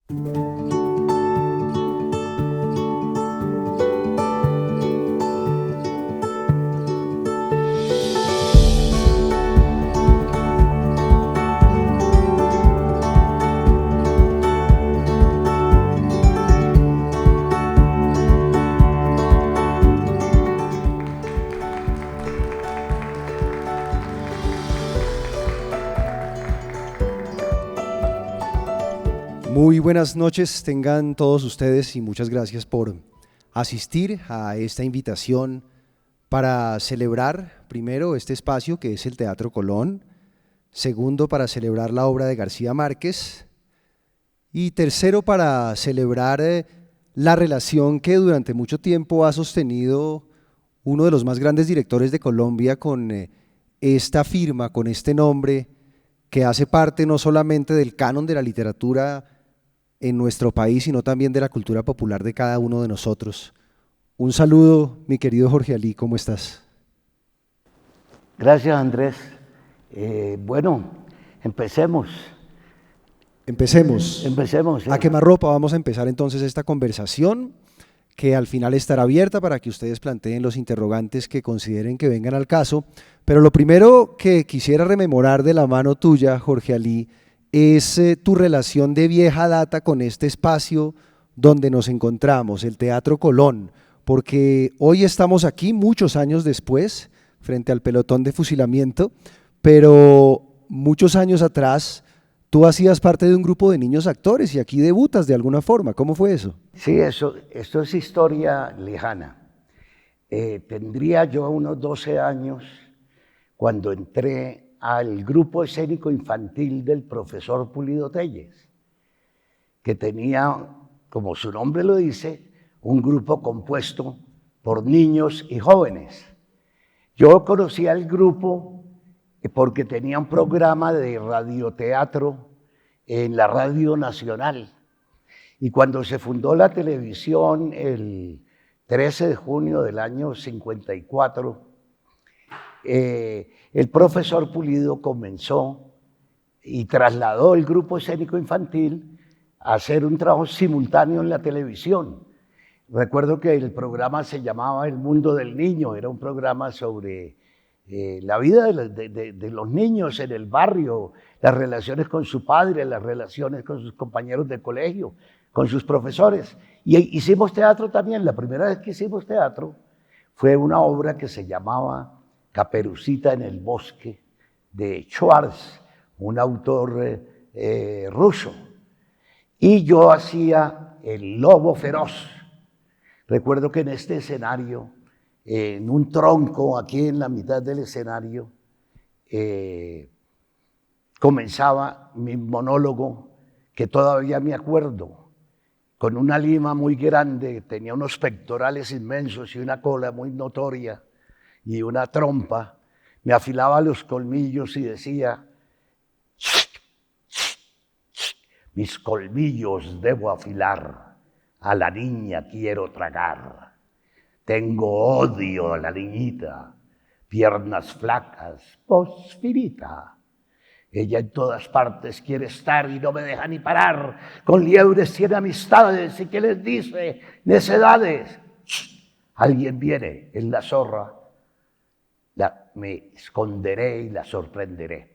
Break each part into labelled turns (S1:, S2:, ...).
S1: Muy buenas noches tengan todos ustedes y muchas gracias por asistir a esta invitación para celebrar, primero, este espacio que es el Teatro Colón, segundo, para celebrar la obra de García Márquez y tercero, para celebrar la relación que durante mucho tiempo ha sostenido uno de los más grandes directores de Colombia con esta firma, con este nombre que hace parte no solamente del canon de la literatura en nuestro país, sino también de la cultura popular de cada uno de nosotros. Un saludo, mi querido Jorge Alí, ¿cómo estás?
S2: Gracias, Andrés. Bueno, empecemos.
S1: Empecemos.
S2: Empecemos.
S1: A quemarropa vamos a empezar entonces esta conversación, que al final estará abierta para que ustedes planteen los interrogantes que consideren que vengan al caso. Pero lo primero que quisiera rememorar de la mano tuya, Jorge Alí, es tu relación de vieja data con este espacio donde nos encontramos, el Teatro Colón, porque hoy estamos aquí muchos años después, frente al pelotón de fusilamiento, pero muchos años atrás tú hacías parte de un grupo de niños actores y aquí debutas de alguna forma. ¿Cómo fue eso?
S2: Sí, esto es historia lejana. Tendría yo unos 12 años cuando entré al grupo escénico infantil del profesor Pulido Telles, que tenía, como su nombre lo dice, un grupo compuesto por niños y jóvenes. Yo conocí al grupo porque tenía un programa de radioteatro en la Radio Nacional. Y cuando se fundó la televisión el 13 de junio del año 54, el profesor Pulido comenzó y trasladó el grupo escénico infantil a hacer un trabajo simultáneo en la televisión. Recuerdo que el programa se llamaba El Mundo del Niño, era un programa sobre la vida de los niños en el barrio, las relaciones con su padre, las relaciones con sus compañeros de colegio, con sus profesores. Y hicimos teatro también. La primera vez que hicimos teatro fue una obra que se llamaba Caperucita en el bosque, de Schwartz, un autor ruso. Y yo hacía el lobo feroz. Recuerdo que en este escenario, en un tronco aquí en la mitad del escenario, comenzaba mi monólogo, que todavía me acuerdo, con una lima muy grande, tenía unos pectorales inmensos y una cola muy notoria y una trompa. Me afilaba los colmillos y decía: mis colmillos debo afilar, a la niña quiero tragar. Tengo odio a la niñita, piernas flacas, voz finita. Ella en todas partes quiere estar y no me deja ni parar. Con liebres tiene amistades y ¿qué les dice? Necedades. Alguien viene, es la zorra. Me esconderé y la sorprenderé.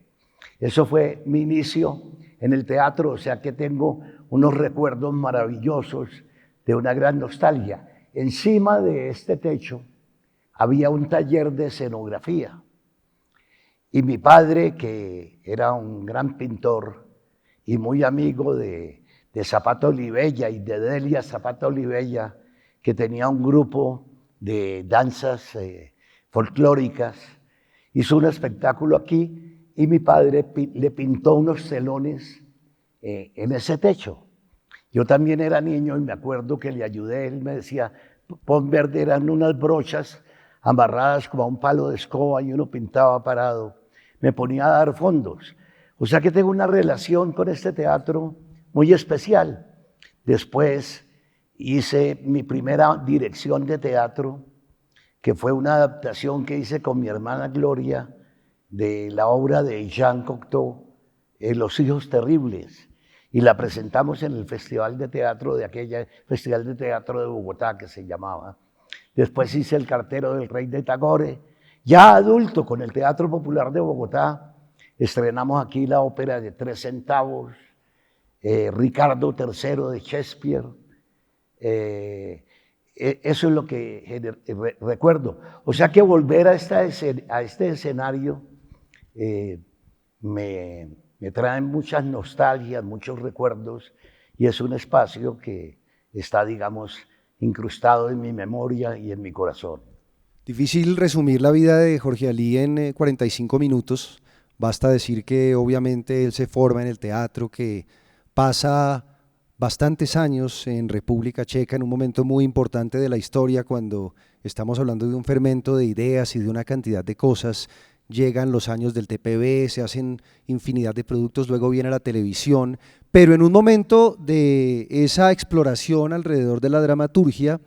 S2: Eso fue mi inicio en el teatro, o sea que tengo unos recuerdos maravillosos de una gran nostalgia. Encima de este techo había un taller de escenografía y mi padre, que era un gran pintor y muy amigo de Zapata Olivella y de Delia Zapata Olivella, que tenía un grupo de danzas folclóricas, hizo un espectáculo aquí y mi padre le pintó unos telones en ese techo. Yo también era niño y me acuerdo que le ayudé, él me decía, pon verde, eran unas brochas amarradas como a un palo de escoba y uno pintaba parado. Me ponía a dar fondos. O sea que tengo una relación con este teatro muy especial. Después hice mi primera dirección de teatro, que fue una adaptación que hice con mi hermana Gloria de la obra de Jean Cocteau, Los hijos terribles. y la presentamos en el Festival de Teatro de aquella Festival de Teatro de Bogotá que se llamaba. Después hice El cartero del rey de Tagore. Ya adulto, con el Teatro Popular de Bogotá, estrenamos aquí la ópera de 3 centavos, Ricardo III de Shakespeare. Eso es lo que recuerdo. O sea que volver a este escenario me trae muchas nostalgias, muchos recuerdos, y es un espacio que está, digamos, incrustado en mi memoria y en mi corazón.
S1: Difícil resumir la vida de Jorge Alí en 45 minutos. Basta decir que obviamente él se forma en el teatro, que pasa bastantes años en República Checa, en un momento muy importante de la historia, cuando estamos hablando de un fermento de ideas y de una cantidad de cosas. Llegan los años del TPB, se hacen infinidad de productos, luego viene la televisión, pero en un momento de esa exploración alrededor de la dramaturgia,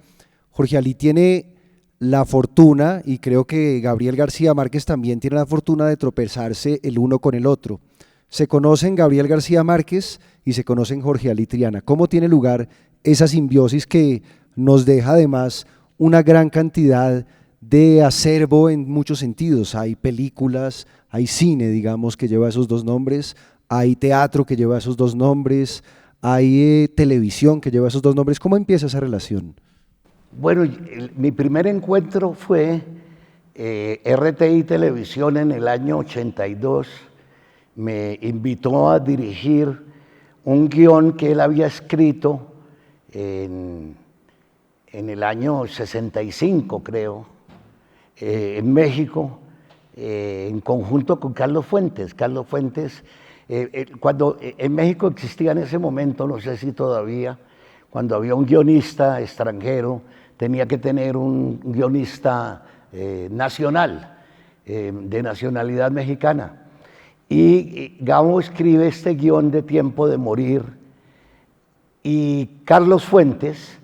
S1: Jorge Alí tiene la fortuna, y creo que Gabriel García Márquez también tiene la fortuna, de tropezarse el uno con el otro. Se conocen Gabriel García Márquez y se conocen Jorge Alí Triana. ¿Cómo tiene lugar esa simbiosis que nos deja además una gran cantidad de acervo en muchos sentidos? Hay películas, hay cine, digamos, que lleva esos dos nombres, hay teatro que lleva esos dos nombres, hay televisión que lleva esos dos nombres. ¿Cómo empieza esa relación?
S2: Bueno, mi primer encuentro fue RTI Televisión en el año 82. Me invitó a dirigir un guión que él había escrito en el año 65, creo, en México, en conjunto con Carlos Fuentes. Carlos Fuentes, cuando en México existía en ese momento, no sé si todavía, cuando había un guionista extranjero, tenía que tener un guionista nacional, de nacionalidad mexicana. Y Gabo escribe este guión de Tiempo de Morir, y Carlos Fuentes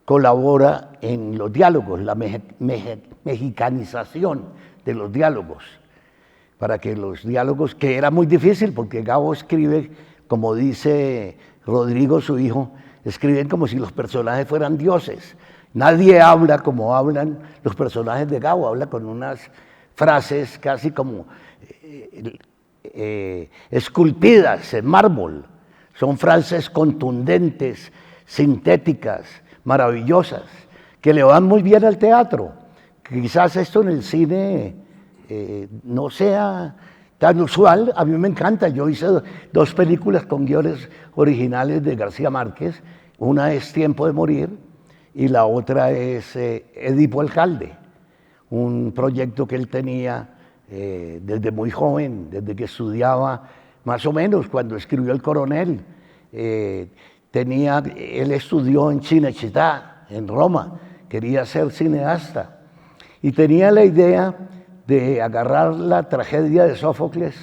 S2: colabora en los diálogos, la mexicanización de los diálogos, para que los diálogos, que era muy difícil porque Gabo escribe, como dice Rodrigo, su hijo, escriben como si los personajes fueran dioses. Nadie habla como hablan los personajes de Gabo, habla con unas frases casi como esculpidas en mármol. Son frases contundentes, sintéticas, maravillosas, que le van muy bien al teatro. Quizás esto en el cine no sea tan usual. A mí me encanta. Yo hice 2 películas con guiones originales de García Márquez. Una es Tiempo de Morir y la otra es Edipo Alcalde, un proyecto que él tenía desde muy joven, desde que estudiaba, más o menos cuando escribió El Coronel. Él estudió en Cinecittà, en Roma, quería ser cineasta y tenía la idea de agarrar la tragedia de Sófocles,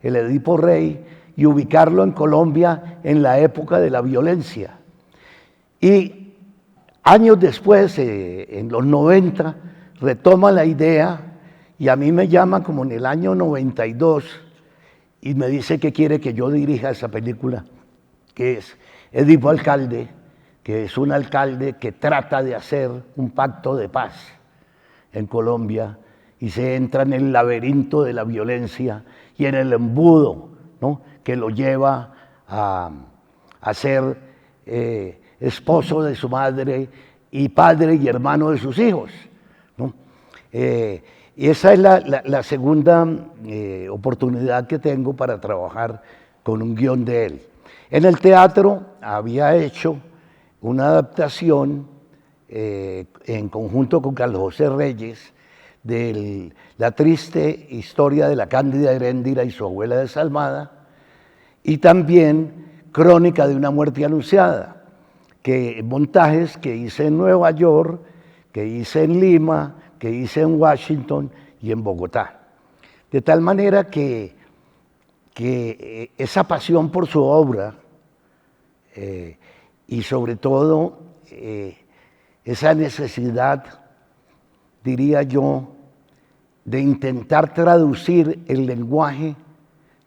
S2: el Edipo Rey, y ubicarlo en Colombia en la época de la violencia. Y años después, en los 90, retoma la idea y a mí me llama como en el año 92 y me dice que quiere que yo dirija esa película, que es Edipo Alcalde, que es un alcalde que trata de hacer un pacto de paz en Colombia y se entra en el laberinto de la violencia y en el embudo, ¿no?, que lo lleva a ser esposo de su madre y padre y hermano de sus hijos, ¿no? Y esa es la segunda oportunidad que tengo para trabajar con un guión de él. En el teatro había hecho una adaptación en conjunto con Carlos José Reyes de la triste historia de la Cándida Heréndira y su abuela desalmada, y también Crónica de una muerte anunciada, montajes que hice en Nueva York, que hice en Lima, que hice en Washington y en Bogotá. De tal manera que esa pasión por su obra y sobre todo esa necesidad, diría yo, de intentar traducir el lenguaje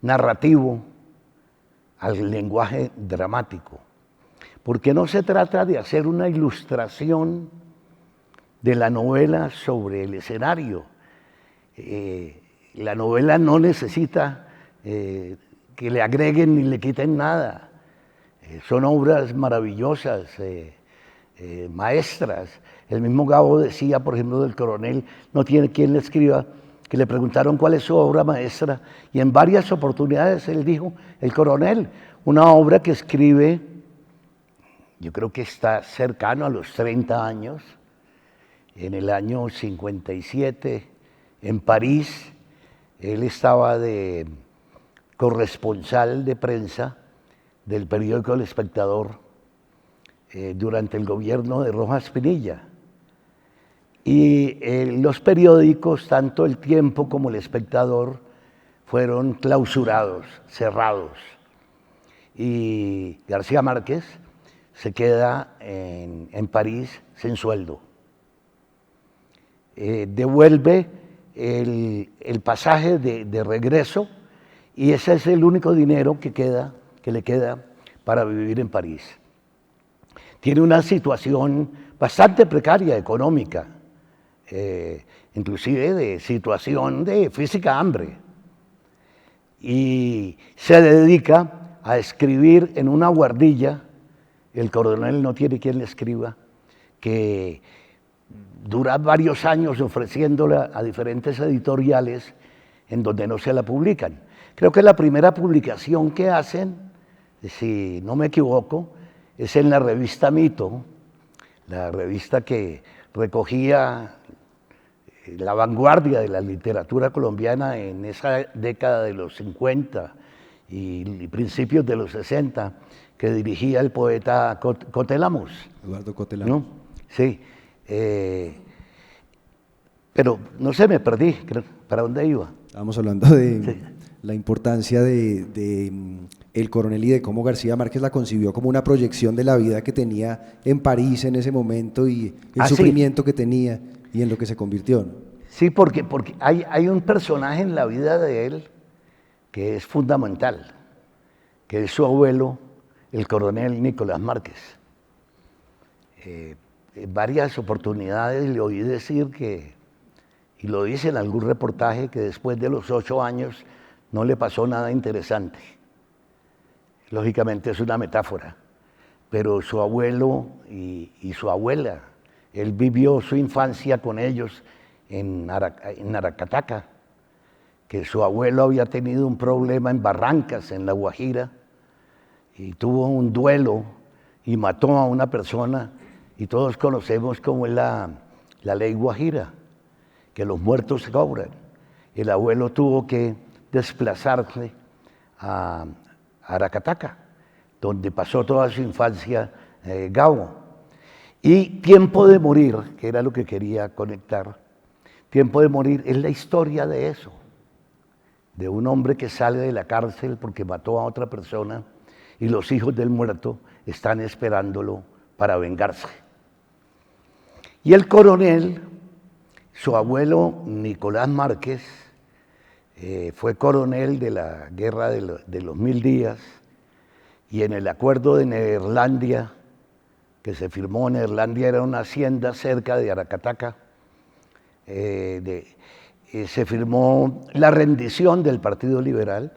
S2: narrativo al lenguaje dramático, porque no se trata de hacer una ilustración de la novela sobre el escenario. La novela no necesita que le agreguen ni le quiten nada. Son obras maravillosas, maestras. El mismo Gabo decía, por ejemplo, del Coronel, no tiene quien le escriba, que le preguntaron cuál es su obra maestra, y en varias oportunidades él dijo, El Coronel, una obra que escribe, yo creo que está cercano a los 30 años, en el año 57, en París. Él estaba de corresponsal de prensa del periódico El Espectador durante el gobierno de Rojas Pinilla. Y los periódicos, tanto El Tiempo como El Espectador, fueron clausurados, cerrados. Y García Márquez se queda en París sin sueldo. Devuelve el pasaje de regreso y ese es el único dinero que le queda para vivir en París. Tiene una situación bastante precaria económica, inclusive de situación de física hambre, y se dedica a escribir en una guardilla. El Coronel no tiene quien le escriba, que dura varios años ofreciéndola a diferentes editoriales en donde no se la publican. Creo que la primera publicación que hacen, si no me equivoco, es en la revista Mito, la revista que recogía la vanguardia de la literatura colombiana en esa década de los 50 y principios de los 60, que dirigía el poeta Cotelamos.
S1: Eduardo Cotelamos.
S2: ¿No? Sí. Pero no sé, me perdí. ¿Para dónde iba?
S1: Estábamos hablando de la importancia de El Coronel y de cómo García Márquez la concibió como una proyección de la vida que tenía en París en ese momento y el sufrimiento que tenía y en lo que se convirtió, ¿no?
S2: Sí, porque hay un personaje en la vida de él que es fundamental, que es su abuelo, el coronel Nicolás Márquez. En varias oportunidades le oí decir que, y lo dice en algún reportaje, que después de los 8 años no le pasó nada interesante. Lógicamente es una metáfora, pero su abuelo y su abuela, él vivió su infancia con ellos en Aracataca, que su abuelo había tenido un problema en Barrancas, en La Guajira, y tuvo un duelo y mató a una persona, y todos conocemos cómo es la ley guajira, que los muertos cobran. El abuelo tuvo que desplazarse a Aracataca, donde pasó toda su infancia Gabo. Y Tiempo de Morir, que era lo que quería conectar, Tiempo de Morir es la historia de eso, de un hombre que sale de la cárcel porque mató a otra persona y los hijos del muerto están esperándolo para vengarse. Y el coronel, su abuelo Nicolás Márquez, fue coronel de la Guerra de los 1000 días, y en el acuerdo de Neerlandia, que se firmó, Neerlandia era una hacienda cerca de Aracataca, se firmó la rendición del Partido Liberal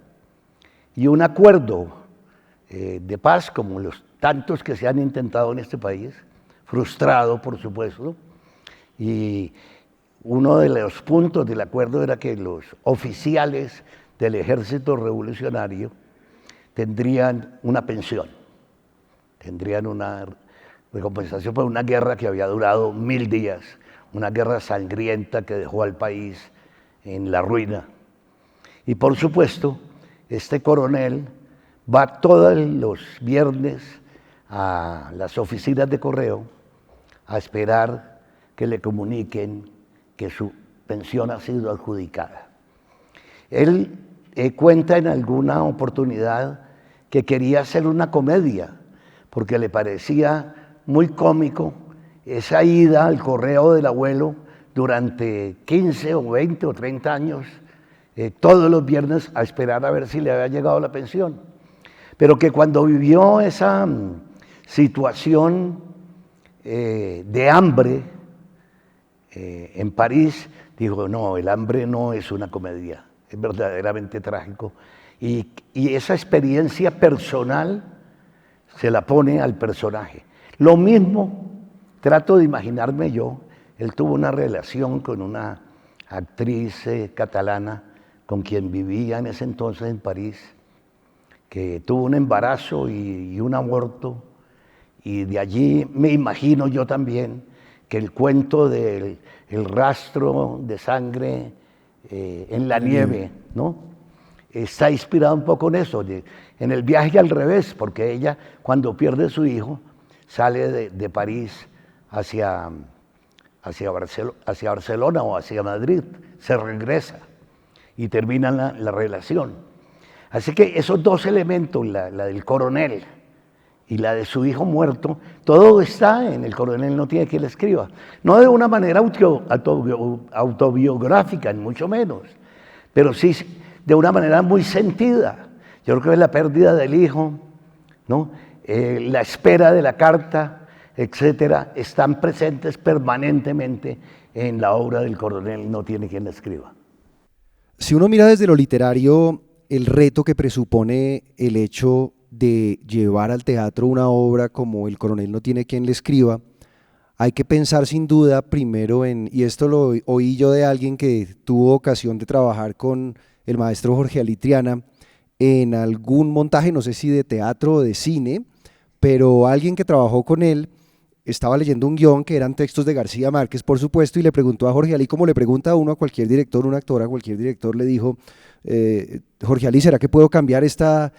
S2: y un acuerdo de paz, como los tantos que se han intentado en este país, frustrado por supuesto, y uno de los puntos del acuerdo era que los oficiales del ejército revolucionario tendrían una pensión, tendrían una recompensación por una guerra que había durado 1000 días, una guerra sangrienta que dejó al país en la ruina. Y por supuesto, este coronel va todos los viernes a las oficinas de correo a esperar que le comuniquen que su pensión ha sido adjudicada. Él cuenta en alguna oportunidad que quería hacer una comedia, porque le parecía muy cómico esa ida al correo del abuelo durante 15 o 20 o 30 años, todos los viernes a esperar a ver si le había llegado la pensión. pero que cuando vivió esa situación de hambre en París, dijo, no, el hambre no es una comedia, es verdaderamente trágico. Y esa experiencia personal se la pone al personaje. Lo mismo trato de imaginarme yo. Él tuvo una relación con una actriz catalana con quien vivía en ese entonces en París, que tuvo un embarazo y un aborto, y de allí me imagino yo también que el cuento del rastro de sangre en la nieve, ¿no? Está inspirado un poco en eso, en el viaje al revés, porque ella cuando pierde a su hijo sale de París hacia Barcelona o hacia Madrid, se regresa y termina la relación. Así que esos dos elementos, la del coronel y la de su hijo muerto, todo está en El coronel no tiene quien le escriba. No de una manera autobiográfica, ni mucho menos, pero sí de una manera muy sentida. Yo creo que es la pérdida del hijo, ¿no? La espera de la carta, etcétera, están presentes permanentemente en la obra del coronel no tiene quien la escriba.
S1: Si uno mira desde lo literario, el reto que presupone el hecho de llevar al teatro una obra como El coronel no tiene quien le escriba, hay que pensar sin duda primero y esto lo oí yo de alguien que tuvo ocasión de trabajar con el maestro Jorge Alitriana en algún montaje, no sé si de teatro o de cine, pero alguien que trabajó con él estaba leyendo un guión que eran textos de García Márquez, por supuesto, y le preguntó a Jorge Alí, como le pregunta a uno a cualquier director, un actor a cualquier director, le dijo, Jorge Alí, ¿será que puedo cambiar esta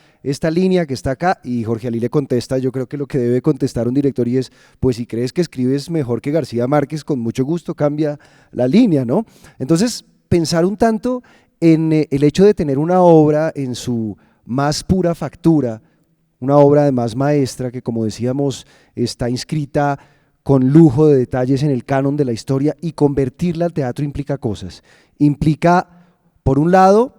S1: línea que está acá? Y Jorge Alí le contesta, yo creo que lo que debe contestar un director y es, pues si crees que escribes mejor que García Márquez, con mucho gusto cambia la línea, ¿no? Entonces, pensar un tanto en el hecho de tener una obra en su más pura factura, una obra además maestra que, como decíamos, está inscrita con lujo de detalles en el canon de la historia, y convertirla al teatro implica cosas. Implica, por un lado,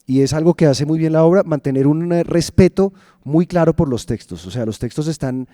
S1: y es algo que hace muy bien la obra, mantener un respeto muy claro por los textos. O sea, los textos están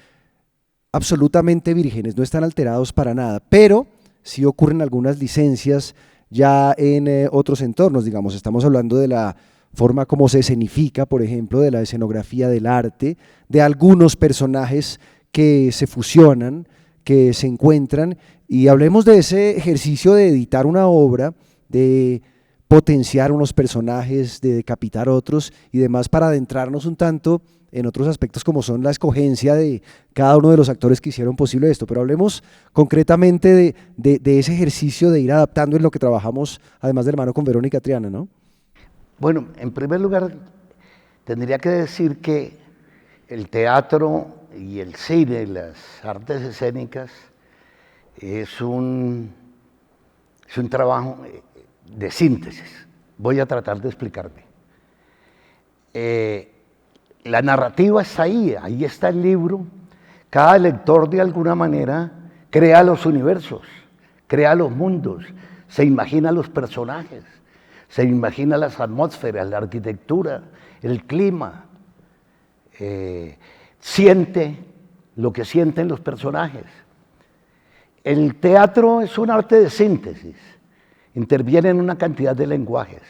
S1: absolutamente vírgenes, no están alterados para nada, pero sí ocurren algunas licencias ya en otros entornos, digamos, estamos hablando de la forma como se escenifica, por ejemplo, de la escenografía del arte, de algunos personajes que se fusionan, que se encuentran, y hablemos de ese ejercicio de editar una obra, de potenciar unos personajes, de decapitar otros y demás, para adentrarnos un tanto en otros aspectos como son la escogencia de cada uno de los actores que hicieron posible esto, pero hablemos concretamente de ese ejercicio de ir adaptando en lo que trabajamos, además de la mano con Verónica Triana, ¿no?
S2: Bueno, en primer lugar, tendría que decir que el teatro y el cine, las artes escénicas, es un trabajo de síntesis. Voy a tratar de explicarme. La narrativa está ahí está el libro. Cada lector, de alguna manera, crea los universos, crea los mundos, se imagina los personajes, se imagina las atmósferas, la arquitectura, el clima, siente lo que sienten los personajes. El teatro es un arte de síntesis, intervienen una cantidad de lenguajes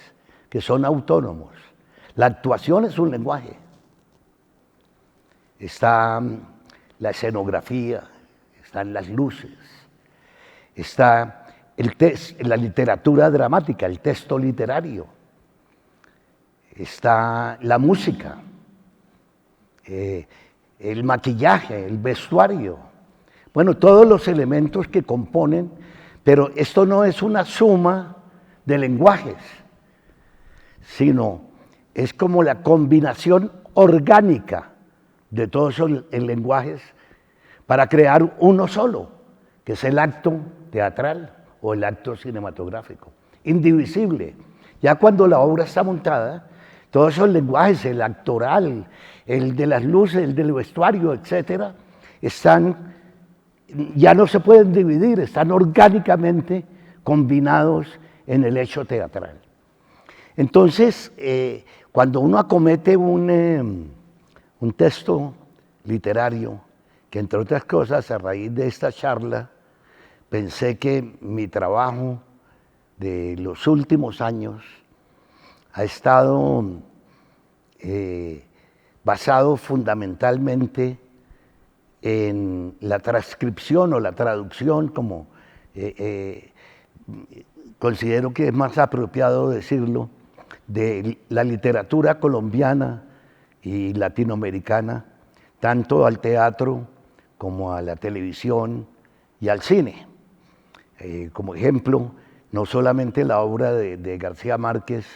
S2: que son autónomos. La actuación es un lenguaje. Está la escenografía, están las luces, está la literatura dramática, el texto literario, está la música, el maquillaje, el vestuario, bueno, todos los elementos que componen, pero esto no es una suma de lenguajes, sino es como la combinación orgánica de todos esos lenguajes para crear uno solo, que es el acto teatral o el acto cinematográfico, indivisible. Ya cuando la obra está montada, todos esos lenguajes, el actoral, el de las luces, el del vestuario, etcétera, ya no se pueden dividir, están orgánicamente combinados en el hecho teatral. Entonces, cuando uno acomete un un texto literario que, entre otras cosas, a raíz de esta charla, pensé que mi trabajo de los últimos años ha estado basado fundamentalmente en la transcripción o la traducción, como considero que es más apropiado decirlo, de la literatura colombiana y latinoamericana, tanto al teatro como a la televisión y al cine. Como ejemplo, no solamente la obra de García Márquez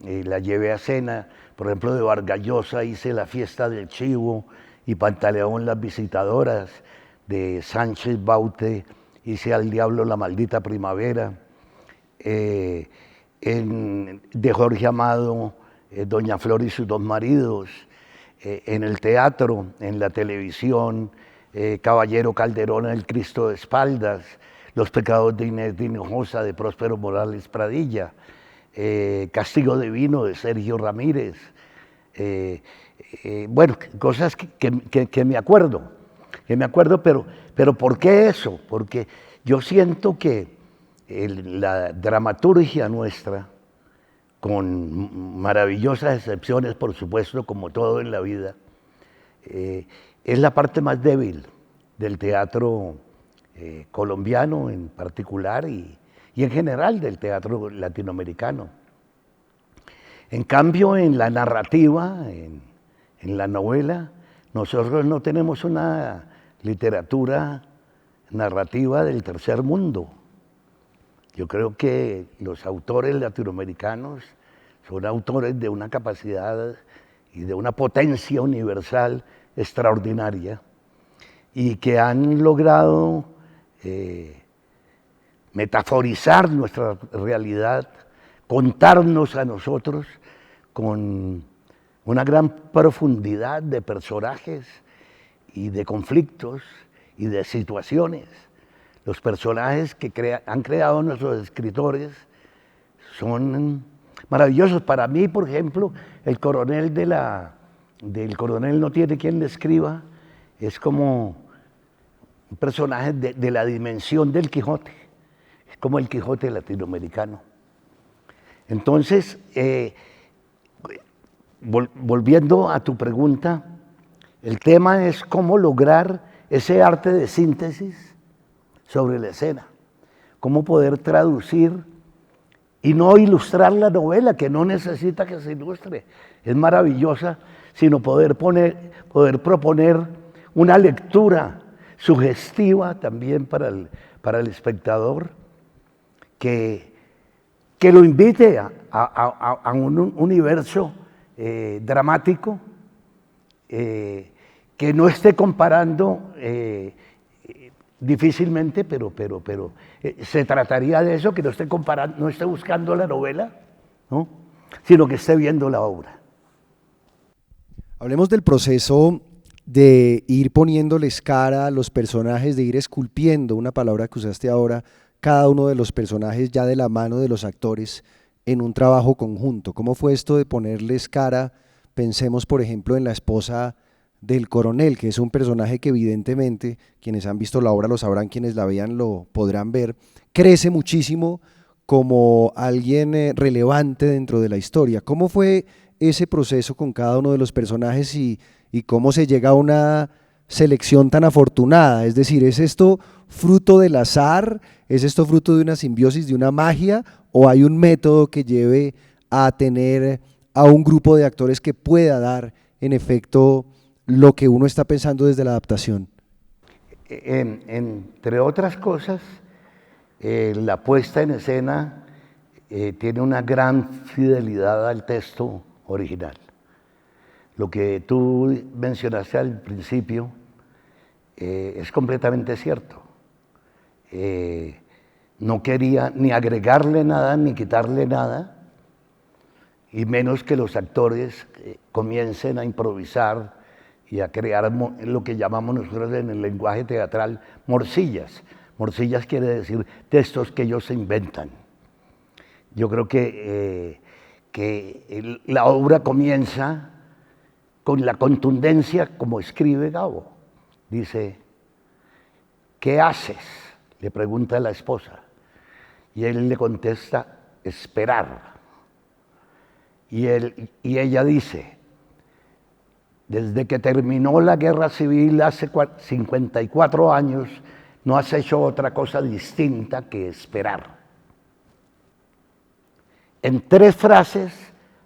S2: la llevé a escena, por ejemplo, de Vargas Llosa hice La fiesta del chivo y Pantaleón las visitadoras, de Sánchez Baute hice Al diablo la maldita primavera, de Jorge Amado, Doña Flor y sus dos maridos, en el teatro, en la televisión, Caballero Calderón, El Cristo de espaldas, Los pecados de Inés de Hinojosa, de Próspero Morales Pradilla, Castigo Divino, de Sergio Ramírez. Bueno, cosas que me acuerdo, pero ¿por qué eso? Porque yo siento que la dramaturgia nuestra, con maravillosas excepciones, por supuesto, como todo en la vida, es la parte más débil del teatro colombiano en particular y en general del teatro latinoamericano. En cambio, en la narrativa, en la novela, nosotros no tenemos una literatura narrativa del tercer mundo. Yo creo que los autores latinoamericanos son autores de una capacidad y de una potencia universal extraordinaria y que han logrado metaforizar nuestra realidad, contarnos a nosotros con una gran profundidad de personajes y de conflictos y de situaciones. Los personajes que han creado nuestros escritores son maravillosos. Para mí, por ejemplo, el coronel del coronel no tiene quien le escriba, es como un personaje de la dimensión del Quijote, es como el Quijote latinoamericano. Entonces, volviendo a tu pregunta, el tema es cómo lograr ese arte de síntesis sobre la escena, cómo poder traducir y no ilustrar la novela, que no necesita que se ilustre, es maravillosa, sino poder proponer una lectura sugestiva también para el espectador, que lo invite a un universo dramático, que no esté comparando difícilmente, pero se trataría de eso, que no esté comparando, no esté buscando la novela, ¿no?, sino que esté viendo la obra.
S1: Hablemos del proceso de ir poniéndoles cara a los personajes, de ir esculpiendo, una palabra que usaste ahora, cada uno de los personajes ya de la mano de los actores en un trabajo conjunto. ¿Cómo fue esto de ponerles cara? Pensemos, por ejemplo, en la esposa del coronel, que es un personaje que evidentemente, quienes han visto la obra lo sabrán, quienes la vean lo podrán ver, crece muchísimo como alguien relevante dentro de la historia. ¿Cómo fue ese proceso con cada uno de los personajes y cómo se llega a una selección tan afortunada? Es decir, ¿es esto fruto del azar? ¿Es esto fruto de una simbiosis, de una magia? ¿O hay un método que lleve a tener a un grupo de actores que pueda dar, en efecto, lo que uno está pensando desde la adaptación?
S2: Entre otras cosas, la puesta en escena tiene una gran fidelidad al texto original. Lo que tú mencionaste al principio es completamente cierto. No quería ni agregarle nada ni quitarle nada, y menos que los actores comiencen a improvisar y a crear lo que llamamos nosotros en el lenguaje teatral morcillas. Morcillas quiere decir textos que ellos se inventan. Yo creo que la obra comienza con la contundencia como escribe Gabo. Dice, ¿qué haces?, le pregunta a la esposa. Y él le contesta, esperar. Y ella dice, desde que terminó la guerra civil hace 54 años, no has hecho otra cosa distinta que esperar. En 3 frases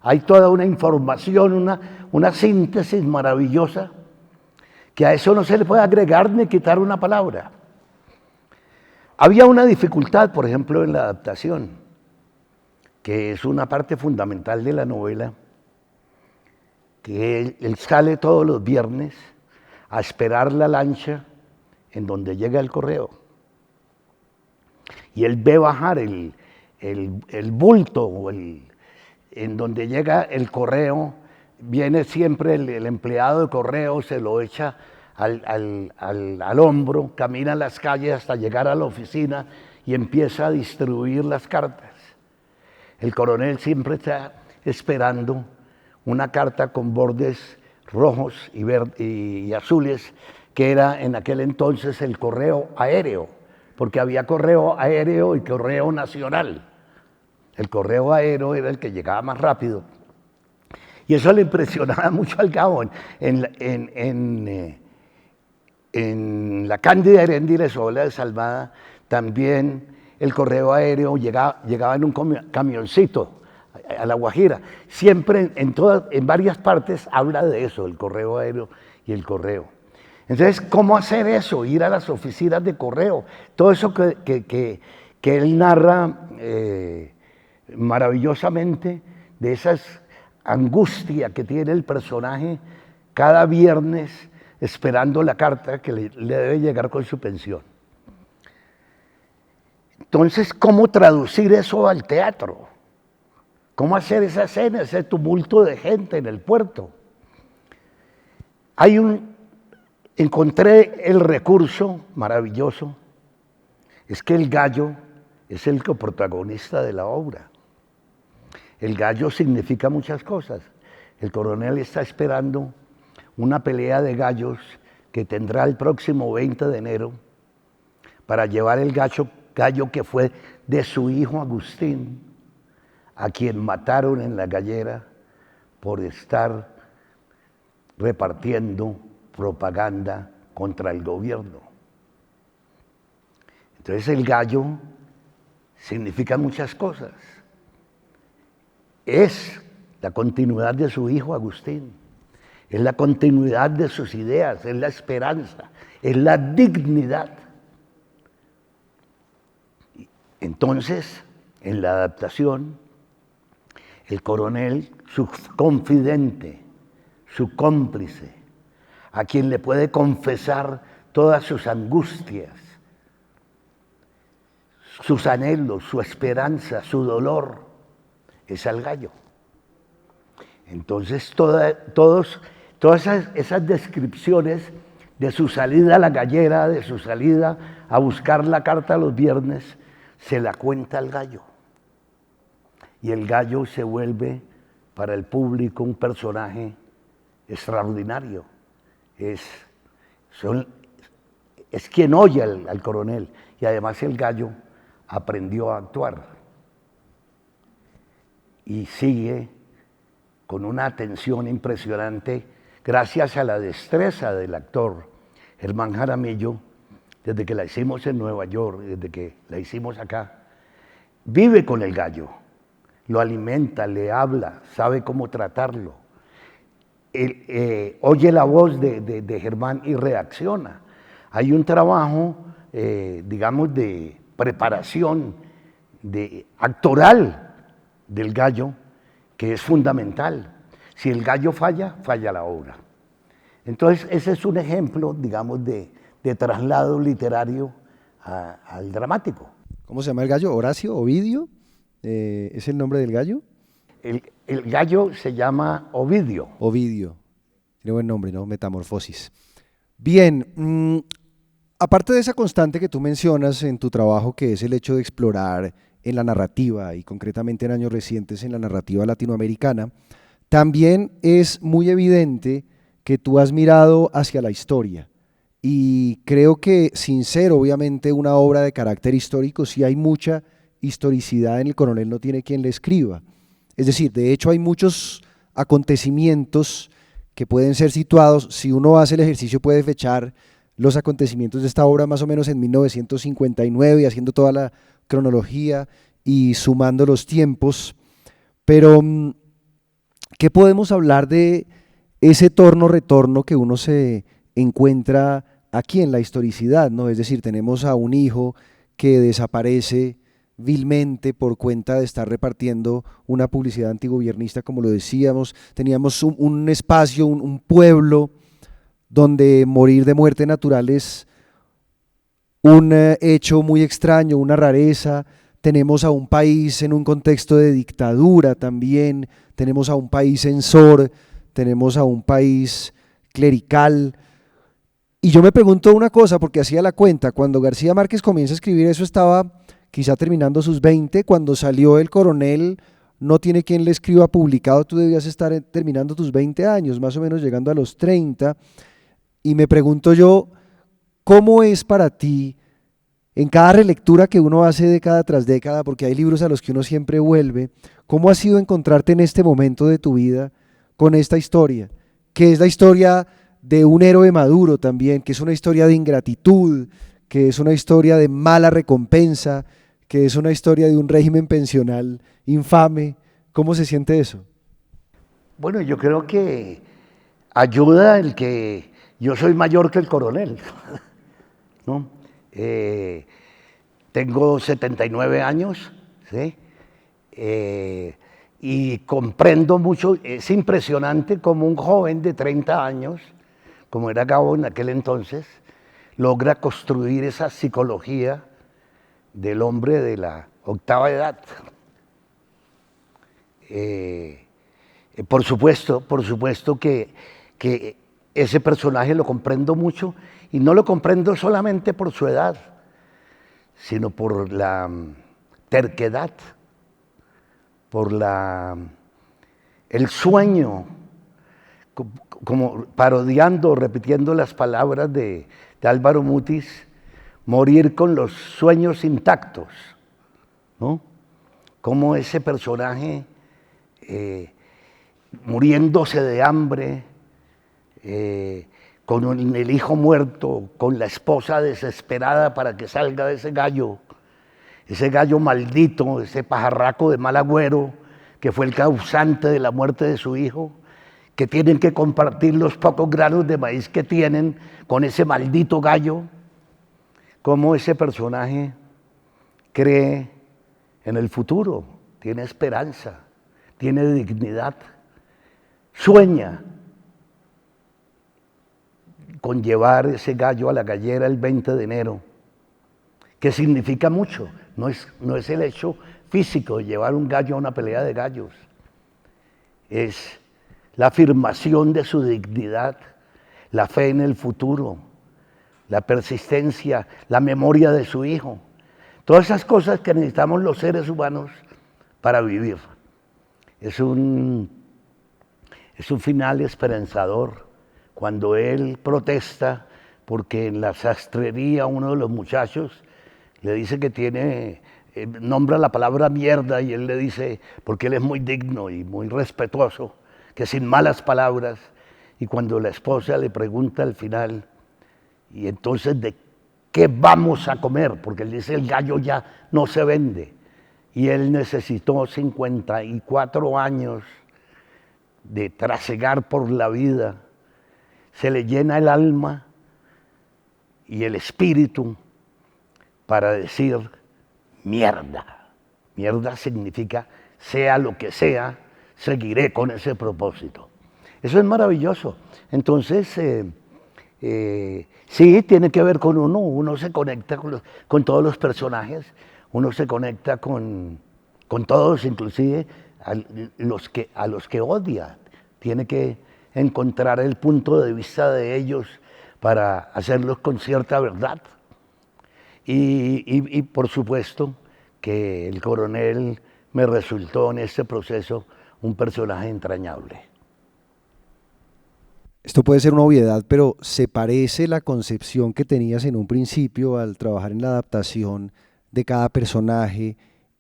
S2: hay toda una información, una síntesis maravillosa, que a eso no se le puede agregar ni quitar una palabra. Había una dificultad, por ejemplo, en la adaptación, que es una parte fundamental de la novela, que él sale todos los viernes a esperar la lancha en donde llega el correo. Y él ve bajar el bulto en donde llega el correo, viene siempre el empleado de correo, se lo echa al hombro, camina las calles hasta llegar a la oficina y empieza a distribuir las cartas. El coronel siempre está esperando una carta con bordes rojos y azules, que era en aquel entonces el correo aéreo, porque había correo aéreo y correo nacional. El correo aéreo era el que llegaba más rápido. Y eso le impresionaba mucho al Gabo. En la Cándida Herendi-Rezola de Salvada también el correo aéreo llegaba en un camioncito a La Guajira. Siempre en varias partes habla de eso, el correo aéreo y el correo. Entonces, ¿cómo hacer eso? Ir a las oficinas de correo. Todo eso que él narra maravillosamente, de esas angustia que tiene el personaje cada viernes esperando la carta que le debe llegar con su pensión. Entonces, ¿cómo traducir eso al teatro? ¿Cómo hacer esa escena, ese tumulto de gente en el puerto? Encontré el recurso maravilloso, es que el gallo es el coprotagonista de la obra. El gallo significa muchas cosas. El coronel está esperando una pelea de gallos que tendrá el próximo 20 de enero para llevar el gallo que fue de su hijo Agustín, a quien mataron en la gallera por estar repartiendo propaganda contra el gobierno. Entonces el gallo significa muchas cosas. Es la continuidad de su hijo Agustín, es la continuidad de sus ideas, es la esperanza, es la dignidad. Entonces, en la adaptación, el coronel, su confidente, su cómplice, a quien le puede confesar todas sus angustias, sus anhelos, su esperanza, su dolor, es al gallo. Entonces todas esas descripciones de su salida a la gallera, de su salida a buscar la carta los viernes, se la cuenta al gallo. Y el gallo se vuelve para el público un personaje extraordinario. Es quien oye al coronel, y además el gallo aprendió a actuar y sigue con una atención impresionante gracias a la destreza del actor Germán Jaramillo. Desde que la hicimos en Nueva York, desde que la hicimos acá, vive con el gallo, lo alimenta, le habla, sabe cómo tratarlo. Oye la voz de Germán y reacciona. Hay un trabajo, digamos, de preparación actoral del gallo que es fundamental. Si el gallo falla, falla la obra. Entonces, ese es un ejemplo, digamos, de traslado literario al dramático.
S1: ¿Cómo se llama el gallo? ¿Horacio? ¿Ovidio? ¿Es el nombre del gallo?
S2: El gallo se llama Ovidio.
S1: Ovidio. Tiene buen nombre, ¿no? Metamorfosis. Bien, aparte de esa constante que tú mencionas en tu trabajo, que es el hecho de explorar en la narrativa y concretamente en años recientes en la narrativa latinoamericana, también es muy evidente que tú has mirado hacia la historia. Y creo que, sin ser obviamente una obra de carácter histórico, sí hay mucha historicidad en El Coronel no tiene quien le escriba. Es decir, de hecho hay muchos acontecimientos que pueden ser situados, si uno hace el ejercicio puede fechar los acontecimientos de esta obra más o menos en 1959 y haciendo toda la cronología y sumando los tiempos, pero ¿qué podemos hablar de ese torno-retorno que uno se encuentra aquí en la historicidad, ¿no? Es decir, tenemos a un hijo que desaparece vilmente por cuenta de estar repartiendo una publicidad antigobiernista, como lo decíamos, teníamos un espacio, un pueblo donde morir de muerte natural es un hecho muy extraño, una rareza. Tenemos a un país en un contexto de dictadura también, tenemos a un país censor, tenemos a un país clerical. Y yo me pregunto una cosa, porque hacía la cuenta, cuando García Márquez comienza a escribir eso estaba quizá terminando sus 20, cuando salió El Coronel, no tiene quien le escriba publicado, tú debías estar terminando tus 20 años, más o menos llegando a los 30, y me pregunto yo, ¿cómo es para ti, en cada relectura que uno hace década tras década, porque hay libros a los que uno siempre vuelve, cómo ha sido encontrarte en este momento de tu vida con esta historia, que es la historia de un héroe maduro también, que es una historia de ingratitud, que es una historia de mala recompensa, que es una historia de un régimen pensional infame? ¿Cómo se siente eso?
S2: Bueno, yo creo que ayuda el que yo soy mayor que el coronel, ¿no? Tengo 79 años, ¿sí? Y comprendo mucho, es impresionante como un joven de 30 años, como era Gabo en aquel entonces, logra construir esa psicología del hombre de la octava edad. Por supuesto que ese personaje lo comprendo mucho y no lo comprendo solamente por su edad, sino por la terquedad, por el sueño, como parodiando, repitiendo las palabras de Álvaro Mutis, morir con los sueños intactos, ¿no? Como ese personaje muriéndose de hambre, con el hijo muerto, con la esposa desesperada para que salga de ese gallo maldito, ese pajarraco de mal agüero que fue el causante de la muerte de su hijo, que tienen que compartir los pocos granos de maíz que tienen con ese maldito gallo. Cómo ese personaje cree en el futuro, tiene esperanza, tiene dignidad, sueña con llevar ese gallo a la gallera el 20 de enero, que significa mucho, no es el hecho físico de llevar un gallo a una pelea de gallos, es la afirmación de su dignidad, la fe en el futuro, la persistencia, la memoria de su hijo, todas esas cosas que necesitamos los seres humanos para vivir. Es un final esperanzador cuando él protesta porque en la sastrería uno de los muchachos le dice que nombra la palabra mierda y él le dice, porque él es muy digno y muy respetuoso, que sin malas palabras, y cuando la esposa le pregunta al final, y entonces ¿de qué vamos a comer? Porque él dice, el gallo ya no se vende, y él necesitó 54 años de trasegar por la vida, se le llena el alma y el espíritu para decir mierda. Mierda significa sea lo que sea, seguiré con ese propósito. Eso es maravilloso. Entonces, sí, tiene que ver con uno se conecta con todos los personajes, uno se conecta con todos, inclusive a los que odia. Tiene que encontrar el punto de vista de ellos para hacerlos con cierta verdad. Y por supuesto que el coronel me resultó en este proceso un personaje entrañable.
S1: Esto puede ser una obviedad, pero ¿se parece la concepción que tenías en un principio al trabajar en la adaptación de cada personaje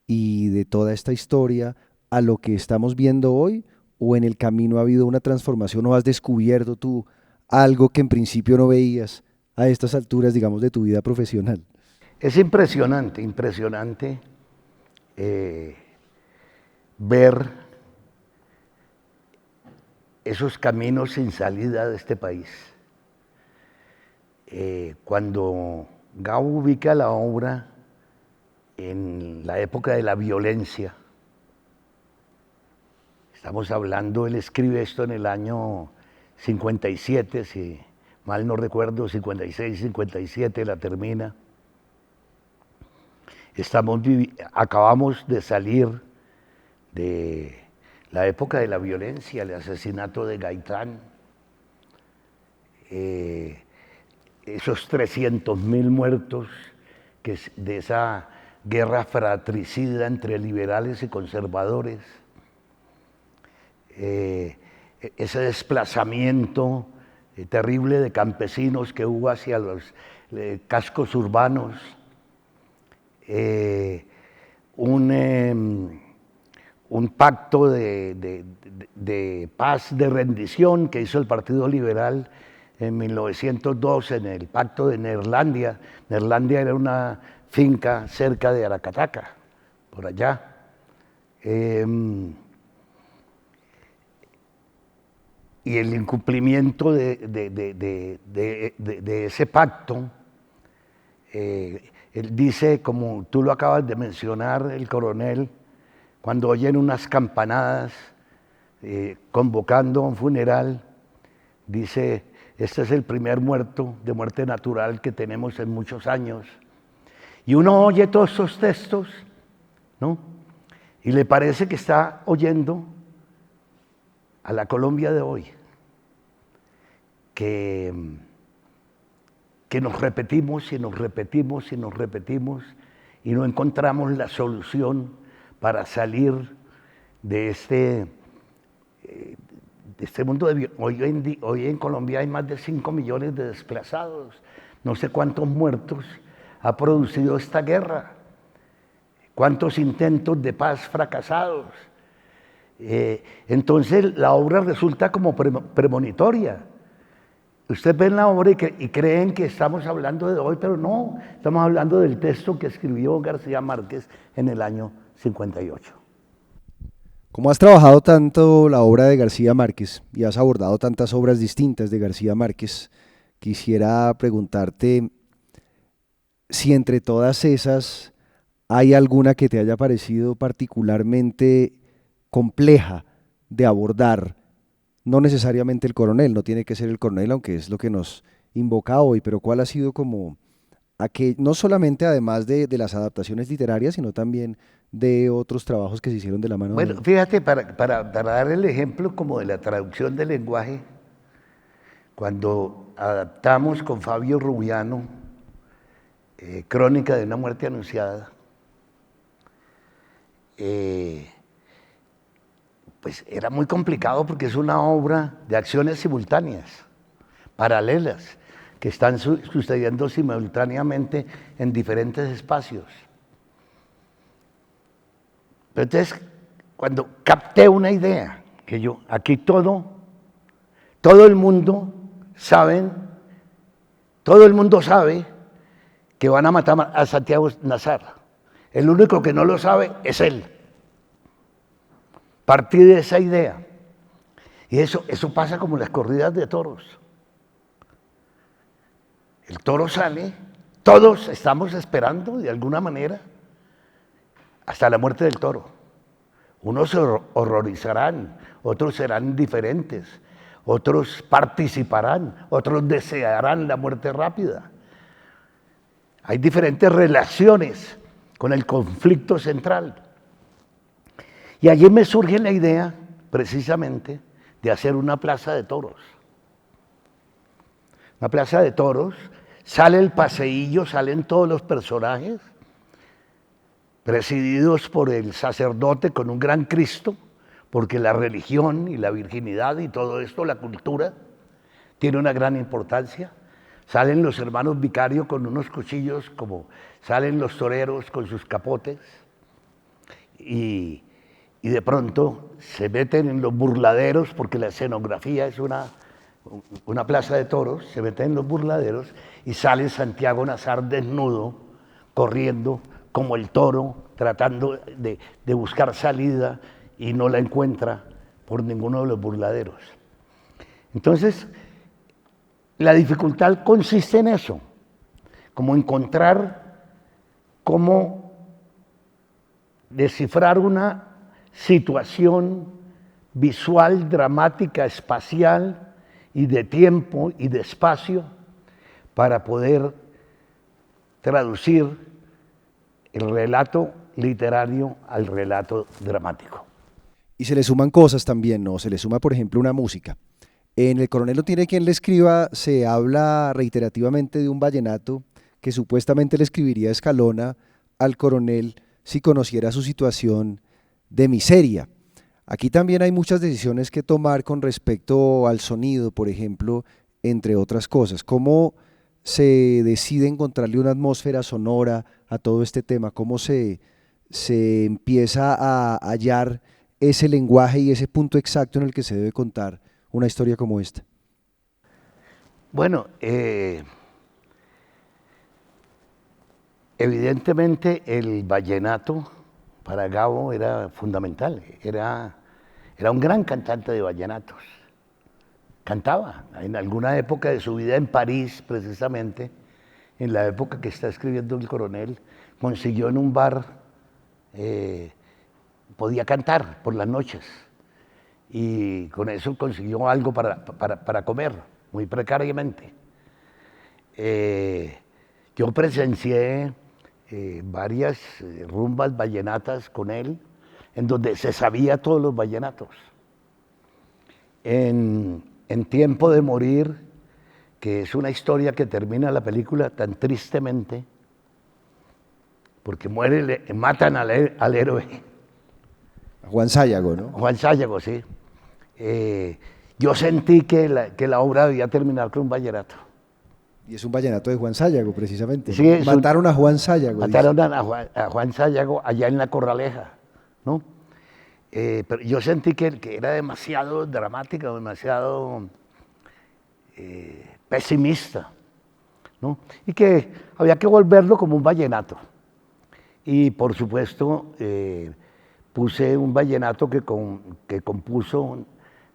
S1: y de toda esta historia a lo que estamos viendo hoy? ¿O en el camino ha habido una transformación o has descubierto tú algo que en principio no veías a estas alturas, digamos, de tu vida profesional?
S2: Es impresionante, impresionante ver esos caminos sin salida de este país. Cuando Gao ubica la obra en la época de la violencia, estamos hablando, él escribe esto en el año 57, si mal no recuerdo, 56, 57 la termina. Acabamos de salir de la época de la violencia, el asesinato de Gaitán, esos 300.000 muertos de esa guerra fratricida entre liberales y conservadores, ese desplazamiento terrible de campesinos que hubo hacia los cascos urbanos, un pacto de paz, de rendición que hizo el Partido Liberal en 1902 en el Pacto de Neerlandia. Neerlandia era una finca cerca de Aracataca, por allá. Y el incumplimiento de ese pacto, él dice, como tú lo acabas de mencionar, el coronel, cuando oyen unas campanadas convocando a un funeral, dice, este es el primer muerto de muerte natural que tenemos en muchos años. Y uno oye todos esos textos, ¿no? Y le parece que está oyendo a la Colombia de hoy, que nos repetimos y nos repetimos y nos repetimos y no encontramos la solución para salir de este mundo de hoy en Colombia hay más de 5 millones de desplazados, no sé cuántos muertos ha producido esta guerra, cuántos intentos de paz fracasados. Entonces la obra resulta como premonitoria. Usted ve la obra y creen que estamos hablando de hoy, pero no, estamos hablando del texto que escribió García Márquez en el año 58.
S1: Como has trabajado tanto la obra de García Márquez y has abordado tantas obras distintas de García Márquez, quisiera preguntarte si entre todas esas hay alguna que te haya parecido particularmente compleja de abordar. No necesariamente el coronel, no tiene que ser el coronel, aunque es lo que nos invoca hoy, pero ¿cuál ha sido como no solamente además de las adaptaciones literarias, sino también de otros trabajos que se hicieron de la mano de
S2: Bueno,
S1: él?
S2: fíjate, para dar el ejemplo como de la traducción del lenguaje, cuando adaptamos con Fabio Rubiano Crónica de una muerte anunciada, pues era muy complicado porque es una obra de acciones simultáneas, paralelas, que están sucediendo simultáneamente en diferentes espacios. Pero entonces, cuando capté una idea, que aquí todo el mundo todo el mundo sabe que van a matar a Santiago Nazar. El único que no lo sabe es él. Partí de esa idea. Y eso pasa como en las corridas de toros. El toro sale, todos estamos esperando de alguna manera hasta la muerte del toro. Unos se horrorizarán, otros serán indiferentes, otros participarán, otros desearán la muerte rápida. Hay diferentes relaciones con el conflicto central. Y allí me surge la idea, precisamente, de hacer una plaza de toros. Una plaza de toros, sale el paseillo, salen todos los personajes, presididos por el sacerdote con un gran Cristo, porque la religión y la virginidad y todo esto, la cultura, tiene una gran importancia. Salen los hermanos Vicario con unos cuchillos, como salen los toreros con sus capotes, y de pronto se meten en los burladeros, porque la escenografía es una plaza de toros, se meten en los burladeros y sale Santiago Nazar desnudo, corriendo como el toro, tratando de buscar salida y no la encuentra por ninguno de los burladeros. Entonces, la dificultad consiste en eso, como encontrar cómo descifrar una situación visual, dramática, espacial y de tiempo y de espacio para poder traducir el relato literario al relato dramático.
S1: Y se le suman cosas también, ¿no? Se le suma, por ejemplo, una música. En El coronel no tiene quien le escriba, se habla reiterativamente de un vallenato que supuestamente le escribiría Escalona al coronel si conociera su situación de miseria. Aquí también hay muchas decisiones que tomar con respecto al sonido, por ejemplo, entre otras cosas. ¿Cómo se decide encontrarle una atmósfera sonora a todo este tema? ¿Cómo se empieza a hallar ese lenguaje y ese punto exacto en el que se debe contar una historia como esta?
S2: Bueno, evidentemente el vallenato para Gabo era fundamental, era un gran cantante de vallenatos. Cantaba en alguna época de su vida en París, precisamente, en la época que está escribiendo El coronel, consiguió en un bar, podía cantar por las noches y con eso consiguió algo para comer, muy precariamente. Yo presencié varias rumbas vallenatas con él, en donde se sabía todos los vallenatos. En Tiempo de morir, que es una historia que termina la película tan tristemente, porque matan al héroe.
S1: Juan Sayago, ¿no?
S2: Juan Sayago, sí. Yo sentí que la obra debía terminar con un vallenato.
S1: Y es un vallenato de Juan Sayago, precisamente.
S2: Sí,
S1: mataron a Juan Sayago.
S2: Mataron a Juan Sayago allá en La Corraleja, ¿no? Pero yo sentí que era demasiado dramática, demasiado pesimista, ¿no? Y que había que volverlo como un vallenato. Y por supuesto, puse un vallenato que compuso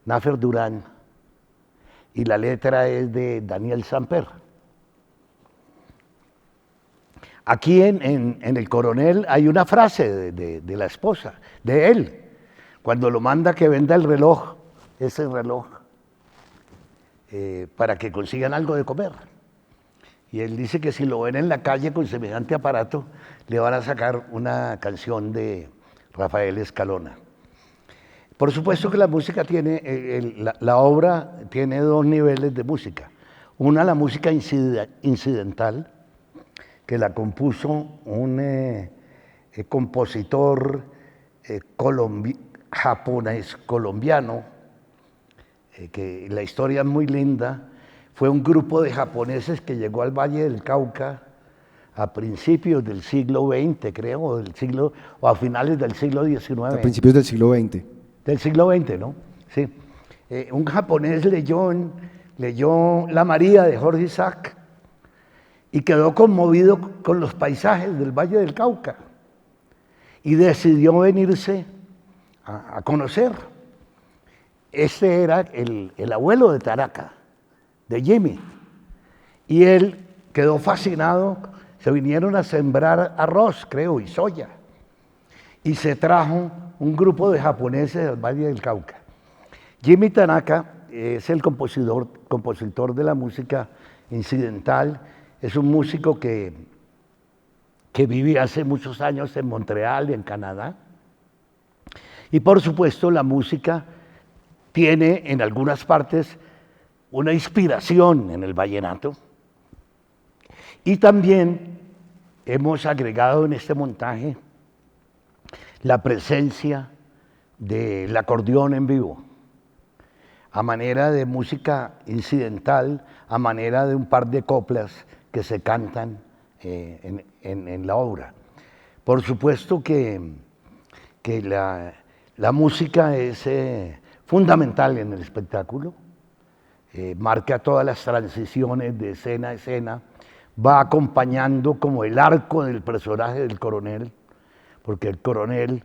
S2: Nafer Durán, y la letra es de Daniel Samper. Aquí en El coronel hay una frase de la esposa, de él, cuando lo manda que venda el reloj, ese reloj, para que consigan algo de comer. Y él dice que si lo ven en la calle con semejante aparato, le van a sacar una canción de Rafael Escalona. Por supuesto que la música tiene, la obra tiene dos niveles de música. Una, la música incidental, que la compuso un compositor japonés colombiano, que la historia es muy linda. Fue un grupo de japoneses que llegó al Valle del Cauca a principios del siglo XX, creo, o a finales del siglo XIX.
S1: A principios del siglo XX.
S2: Del siglo XX, ¿no? Sí. Un japonés leyó La María de Jorge Isaac y quedó conmovido con los paisajes del Valle del Cauca y decidió venirse a conocer. Este era el abuelo de Taraca, de Jimmy, y él quedó fascinado. Se vinieron a sembrar arroz, creo, y soya, y se trajo un grupo de japoneses del Valle del Cauca. Jimmy Tanaka es el compositor de la música incidental. Es un músico que vivía hace muchos años en Montreal, en Canadá. Y por supuesto la música tiene en algunas partes una inspiración en el vallenato. Y también hemos agregado en este montaje la presencia del acordeón en vivo. a manera de música incidental, a manera de un par de coplas que se cantan en la obra. Por supuesto que la música es fundamental en el espectáculo, marca todas las transiciones de escena a escena, va acompañando como el arco del personaje del coronel, porque el coronel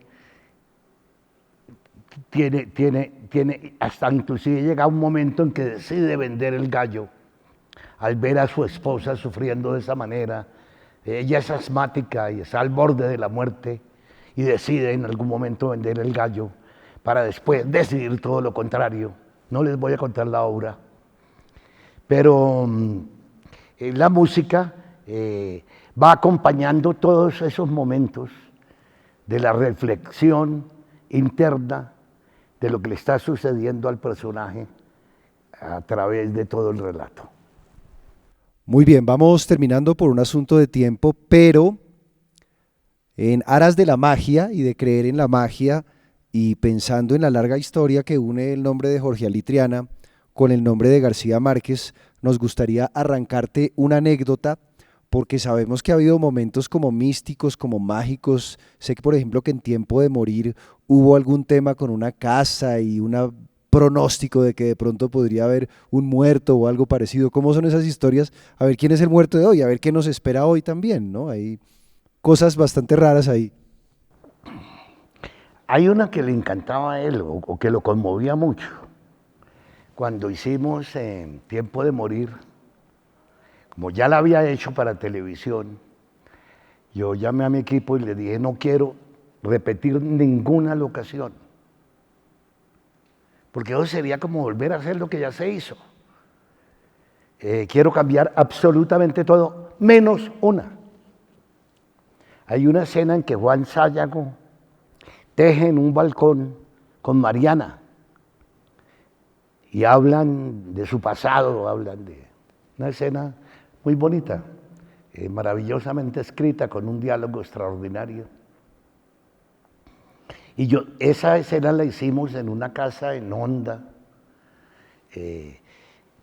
S2: tiene hasta inclusive llega un momento en que decide vender el gallo al ver a su esposa sufriendo de esa manera. Ella es asmática y está al borde de la muerte y decide en algún momento vender el gallo para después decidir todo lo contrario. No les voy a contar la obra, pero la música va acompañando todos esos momentos de la reflexión interna de lo que le está sucediendo al personaje a través de todo el relato.
S1: Muy bien, vamos terminando por un asunto de tiempo, pero en aras de la magia y de creer en la magia y pensando en la larga historia que une el nombre de Jorge Ali Triana con el nombre de García Márquez, nos gustaría arrancarte una anécdota, porque sabemos que ha habido momentos como místicos, como mágicos. Sé que, por ejemplo, que en Tiempo de Morir hubo algún tema con una casa y un pronóstico de que de pronto podría haber un muerto o algo parecido. ¿Cómo son esas historias? A ver quién es el muerto de hoy, a ver qué nos espera hoy también, ¿no? Hay cosas bastante raras ahí.
S2: Hay una que le encantaba a él o que lo conmovía mucho. Cuando hicimos Tiempo de Morir, como ya la había hecho para televisión, yo llamé a mi equipo y le dije, no quiero repetir ninguna locación, porque eso sería como volver a hacer lo que ya se hizo. Quiero cambiar absolutamente todo, menos una. Hay una escena en que Juan Sayago teje en un balcón con Mariana y hablan de su pasado, hablan de una escena muy bonita, maravillosamente escrita, con un diálogo extraordinario. Y esa escena la hicimos en una casa en Honda,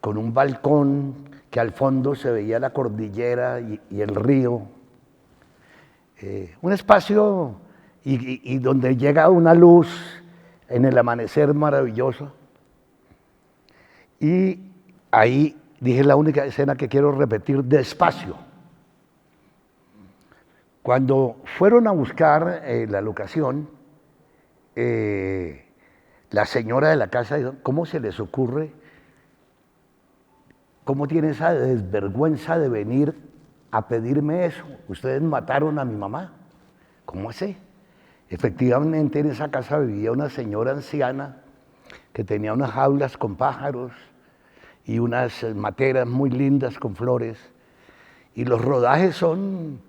S2: con un balcón que al fondo se veía la cordillera y el río. Un espacio y donde llega una luz en el amanecer maravilloso. Y ahí dije la única escena que quiero repetir despacio. Cuando fueron a buscar la locación, la señora de la casa dijo, ¿cómo se les ocurre? ¿Cómo tiene esa desvergüenza de venir a pedirme eso? Ustedes mataron a mi mamá. ¿Cómo así? Efectivamente, en esa casa vivía una señora anciana que tenía unas jaulas con pájaros y unas materas muy lindas con flores. Y los rodajes son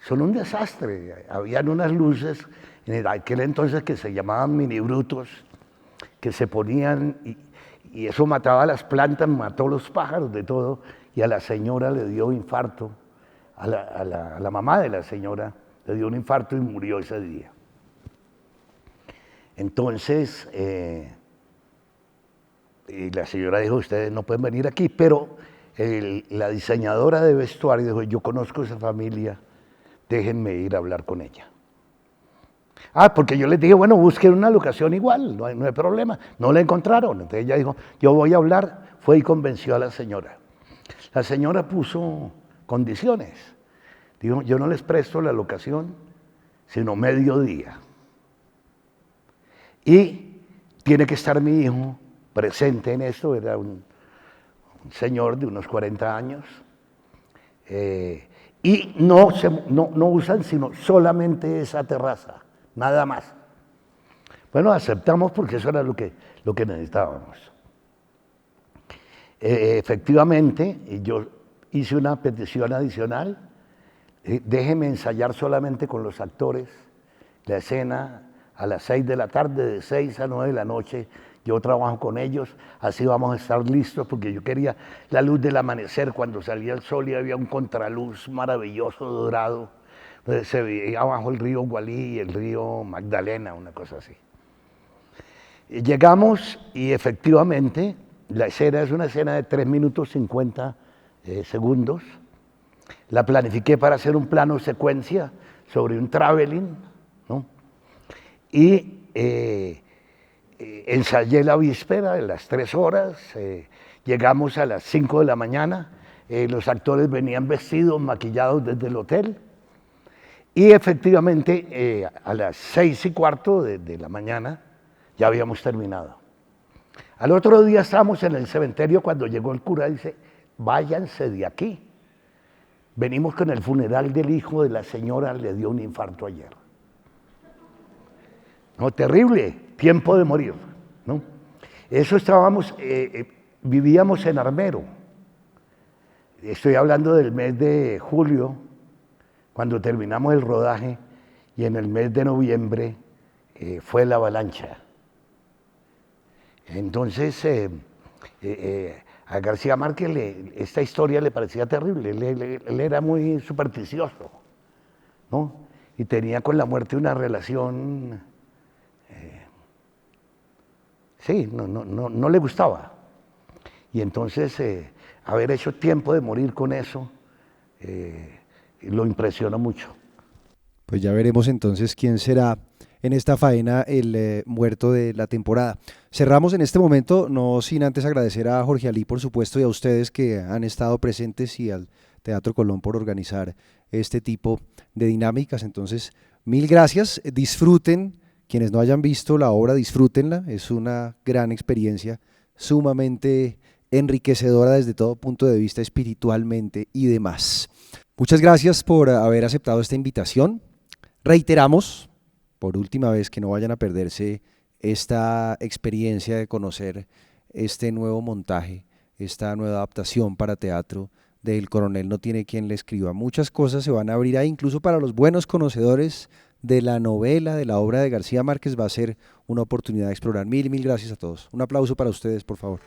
S2: un desastre. Habían unas luces en aquel entonces que se llamaban minibrutos, que se ponían y eso mataba a las plantas, mató a los pájaros, de todo, y a la señora le dio infarto, a la mamá de la señora le dio un infarto y murió ese día. Entonces, y la señora dijo, ustedes no pueden venir aquí, pero la diseñadora de vestuario dijo, yo conozco esa familia, déjenme ir a hablar con ella. Porque yo les dije, bueno, busquen una locación igual, no hay problema. No la encontraron. Entonces ella dijo, yo voy a hablar. Fue y convenció a la señora. La señora puso condiciones. Dijo, yo no les presto la locación, sino mediodía. Y tiene que estar mi hijo presente en esto. Era un señor de unos 40 años. Y no usan sino solamente esa terraza. Nada más. Bueno, aceptamos porque eso era lo que necesitábamos. Efectivamente, yo hice una petición adicional. Déjeme ensayar solamente con los actores la escena a las 6 de la tarde, de 6 a 9 de la noche. Yo trabajo con ellos, así vamos a estar listos, porque yo quería la luz del amanecer cuando salía el sol y había un contraluz maravilloso dorado. Entonces se veía abajo el río Gualí y el río Magdalena, una cosa así. Llegamos y efectivamente la escena es una escena de 3 minutos 50 segundos. La planifiqué para hacer un plano secuencia sobre un traveling, ¿no? Y ensayé la víspera de las 3 horas, llegamos a las 5 de la mañana, los actores venían vestidos, maquillados desde el hotel, y efectivamente a las 6:15 de la mañana ya habíamos terminado. Al otro día estábamos en el cementerio cuando llegó el cura y dice, váyanse de aquí. Venimos con el funeral del hijo de la señora, le dio un infarto ayer. No, terrible, tiempo de morir, ¿no? Eso estábamos, vivíamos en Armero. Estoy hablando del mes de julio, cuando terminamos el rodaje, y en el mes de noviembre fue la avalancha. Entonces, a García Márquez esta historia le parecía terrible, él era muy supersticioso, ¿no? Y tenía con la muerte una relación, sí, no le gustaba. Y entonces, haber hecho tiempo de morir con eso, lo impresionó mucho.
S1: Pues ya veremos entonces quién será en esta faena el muerto de la temporada. Cerramos en este momento, no sin antes agradecer a Jorge Alí, por supuesto, y a ustedes que han estado presentes y al Teatro Colón por organizar este tipo de dinámicas. Entonces, mil gracias, disfruten, quienes no hayan visto la obra, disfrútenla, es una gran experiencia, sumamente enriquecedora desde todo punto de vista espiritualmente y demás. Muchas gracias por haber aceptado esta invitación. Reiteramos, por última vez, que no vayan a perderse esta experiencia de conocer este nuevo montaje, esta nueva adaptación para teatro de El Coronel no tiene quien le escriba. Muchas cosas se van a abrir ahí, incluso para los buenos conocedores de la novela, de la obra de García Márquez, va a ser una oportunidad de explorar. Mil gracias a todos. Un aplauso para ustedes, por favor.